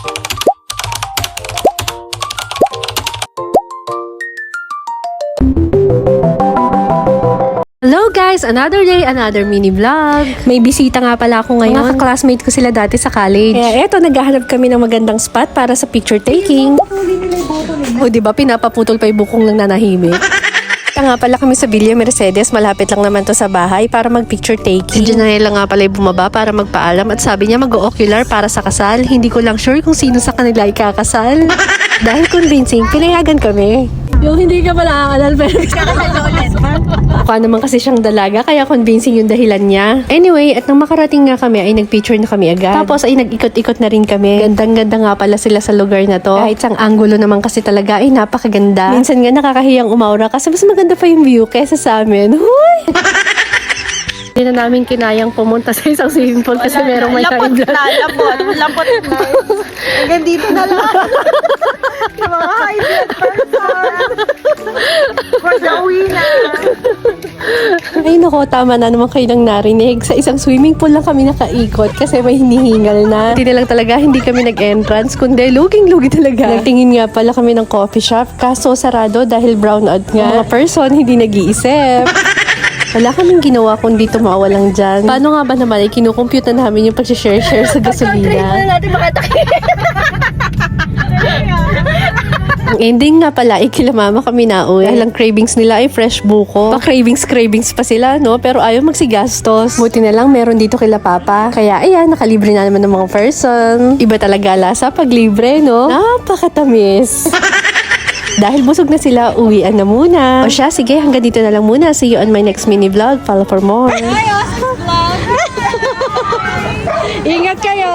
Hello guys! Another day, another mini vlog. May bisita nga pala ako ngayon. Mga ka-classmate ko sila dati sa college. Kaya eto, naghahanap kami ng magandang spot para sa picture taking. O diba, pinapaputol pa yung bukong ng nanahimik. Kaya nga pala kami sa Villa Mercedes, malapit lang naman to sa bahay para mag-picture taking. Si Janela nga pala yung bumaba para magpaalam at sabi niya mag-o-ocular para sa kasal. Hindi ko lang sure kung sino sa kanila ikakasal. Dahil convincing, pinayagan kami. Yung hindi ka pala aalal pero kakasal na ulit. Mukha naman kasi siyang dalaga kaya convincing yung dahilan niya. Anyway, at nang makarating nga kami ay nagpicture na kami agad. Tapos ay nag-ikot-ikot na rin kami. Gandang-ganda nga pala sila sa lugar na to. Kahit sang angulo naman kasi talaga ay napakaganda. Minsan nga nakakahiyang umaura kasi mas maganda pa yung view kaysa sa amin. Huy! Hindi na namin kinayang pumunta sa isang swimming pool kasi merong may lapot na. Hanggang dito na lang. Yung mga high blood person. For the winner. Ay nako, tama na naman kayo nang narinig. Sa isang swimming pool lang kami nakaikot kasi may hinihingal na. Hindi na lang talaga, hindi kami nag-entrance, kundi luging-lugi talaga. Nagtingin nga pala kami ng coffee shop, kaso sarado dahil brown out nga. Mga person, hindi nag-iisip. Wala kaming ginawa kundi tumawa lang dyan. Paano nga ba naman ay kinukompute na namin yung pag-share sa gasolina? natin makatakin. Ang ending nga pala, ikilamama kami na uwi. Dahil ang cravings nila ay fresh buko. Pa-cravings pa sila, no? Pero ayaw magsigastos. Buti na lang meron dito kila Papa. Kaya ayan, nakalibre na naman ng mga person. Iba talaga lasa pag libre, no? Napakatamis. Dahil busog na sila, uwian na muna. O siya, sige, hanggang dito na lang muna. See you on my next mini vlog. Follow for more. Hi, Oscar Vlog. Ingat kayo!